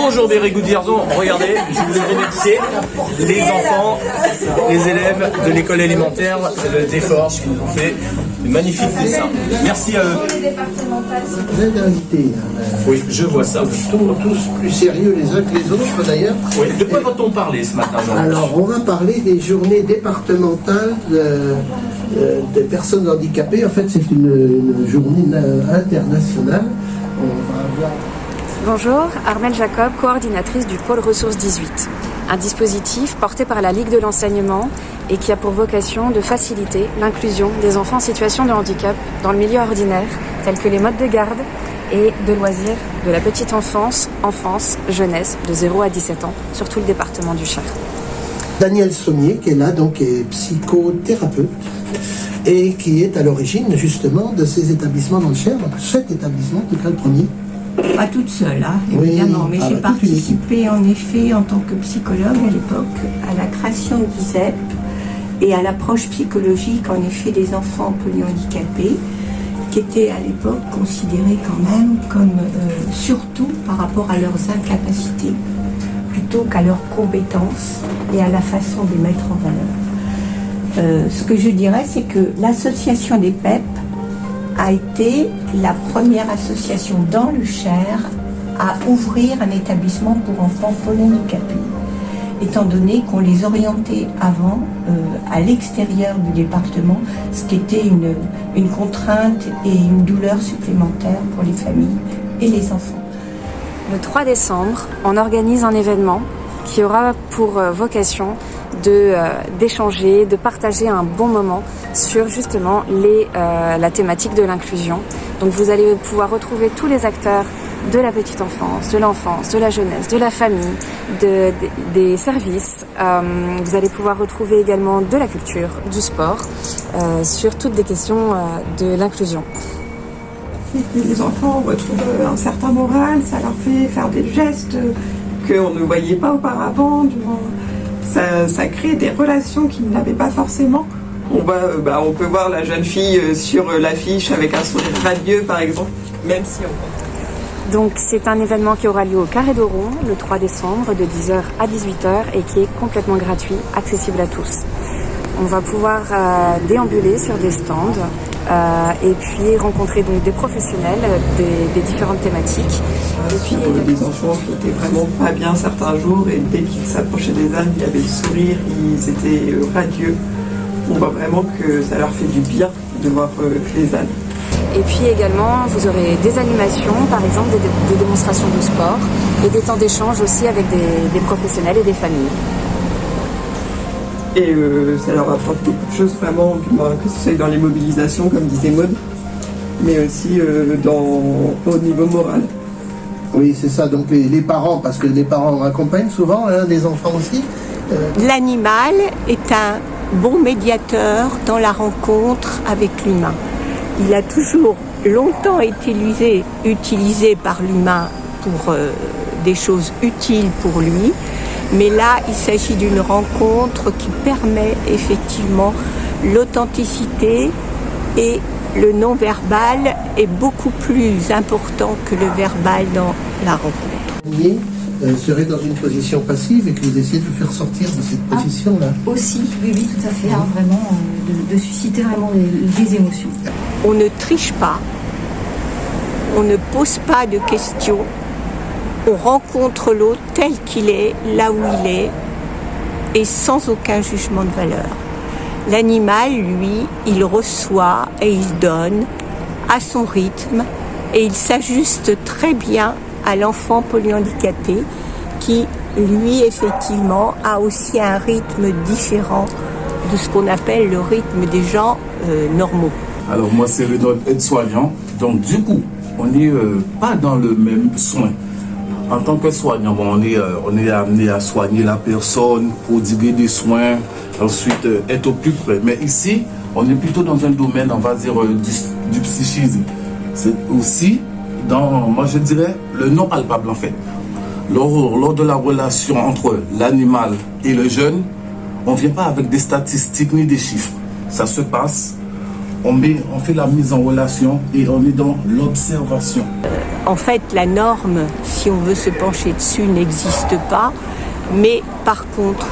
Bonjour Very Garçon, regardez, je voulais remercier les enfants, les élèves de l'école élémentaire des Forges qui nous ont fait de magnifiques dessins. Merci à eux. Vous êtes invités. Oui, je vois ça. Tous plus sérieux les uns que les autres d'ailleurs. Oui. De quoi va-t-on parler ce matin, Jean-Luc? Alors, on va parler des journées départementales des personnes handicapées. En fait, c'est une journée internationale. On va avoir... Bonjour, Armelle Jacob, coordinatrice du pôle ressources 18. Un dispositif porté par la Ligue de l'enseignement et qui a pour vocation de faciliter l'inclusion des enfants en situation de handicap dans le milieu ordinaire, tels que les modes de garde et de loisirs de la petite enfance, jeunesse de 0 à 17 ans, sur tout le département du Cher. Daniel Sommier, qui est là, donc, est psychothérapeute et qui est à l'origine justement de ces établissements dans le Cher. Donc, cet établissement, qui est le premier. Pas toute seule, hein, Oui, évidemment, mais j'ai participé en effet en tant que psychologue à l'époque à la création de l'ISEP et à l'approche psychologique en effet des enfants polyhandicapés qui étaient à l'époque considérés quand même comme surtout par rapport à leurs incapacités plutôt qu'à leurs compétences et à la façon de les mettre en valeur. Ce que je dirais, c'est que l'association des PEP a été la première association dans le Cher à ouvrir un établissement pour enfants polyhandicapés, étant donné qu'on les orientait avant à l'extérieur du département, ce qui était une contrainte et une douleur supplémentaire pour les familles et les enfants. Le 3 décembre, on organise un événement qui aura pour vocation d'échanger, de partager un bon moment sur justement la thématique de l'inclusion. Donc vous allez pouvoir retrouver tous les acteurs de la petite enfance, de la jeunesse, de la famille, des services. Vous allez pouvoir retrouver également de la culture, du sport, sur toutes des questions de l'inclusion. Les enfants retrouvent un certain moral, ça leur fait faire des gestes qu'on ne voyait pas auparavant. Ça crée des relations qu'ils n'avaient pas forcément. On peut voir la jeune fille sur l'affiche avec un sourire radieux par exemple, même si on... Donc c'est un événement qui aura lieu au Carré de Rouen le 3 décembre de 10h à 18h et qui est complètement gratuit, accessible à tous. On va pouvoir déambuler sur des stands et puis rencontrer donc des professionnels des différentes thématiques. Et puis des enfants qui étaient vraiment pas bien certains jours et dès qu'ils s'approchaient des ânes, il y avait le sourire, ils étaient radieux. On voit vraiment que ça leur fait du bien de voir les ânes. Et puis également, vous aurez des animations, par exemple des démonstrations de sport et des temps d'échange aussi avec des professionnels et des familles. Et ça leur apporte beaucoup de choses vraiment, que ce soit dans les mobilisations, comme disait Maud, mais aussi au niveau moral. Oui, c'est ça. Donc les parents, parce que les parents accompagnent souvent les enfants aussi. L'animal est un bon médiateur dans la rencontre avec l'humain. Il a toujours longtemps été utilisé par l'humain pour des choses utiles pour lui. Mais là, il s'agit d'une rencontre qui permet effectivement l'authenticité et le non-verbal est beaucoup plus important que le verbal dans la rencontre. Serait dans une position passive et que vous essayez de le faire sortir de cette position-là. Aussi, oui, tout à fait, vraiment, de susciter vraiment des émotions. On ne triche pas, on ne pose pas de questions, on rencontre l'autre tel qu'il est, là où il est, et sans aucun jugement de valeur. L'animal, lui, il reçoit et il donne à son rythme et il s'ajuste très bien à l'enfant polyhandicapé qui, lui, effectivement, a aussi un rythme différent de ce qu'on appelle le rythme des gens normaux. Alors moi, c'est le aide-soignant, donc du coup, on n'est pas dans le même soin. En tant que soignant, on est amené à soigner la personne, prodiguer des soins, ensuite être au plus près. Mais ici, on est plutôt dans un domaine, on va dire, du psychisme. C'est aussi moi je dirais, le non palpable en fait. Lors de la relation entre l'animal et le jeune, on ne vient pas avec des statistiques ni des chiffres. Ça se passe on fait la mise en relation et on est dans l'observation. En fait, la norme, si on veut se pencher dessus, n'existe pas. Mais par contre,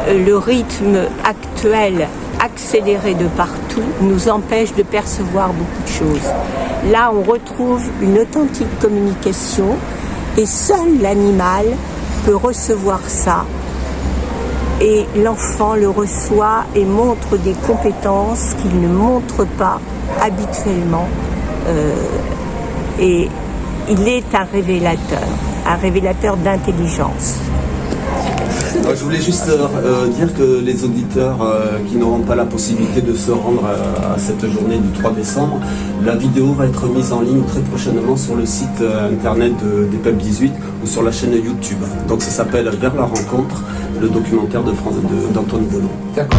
le rythme actuel, accéléré de partout, nous empêche de percevoir beaucoup de choses. Là, on retrouve une authentique communication et seul l'animal peut recevoir ça. Et l'enfant le reçoit et montre des compétences qu'il ne montre pas habituellement. Et il est un révélateur d'intelligence. Je voulais juste dire que les auditeurs qui n'auront pas la possibilité de se rendre à cette journée du 3 décembre, la vidéo va être mise en ligne très prochainement sur le site internet des PEP 18 ou sur la chaîne YouTube. Donc ça s'appelle Vers la rencontre, le documentaire d'Antoine Bollon. D'accord.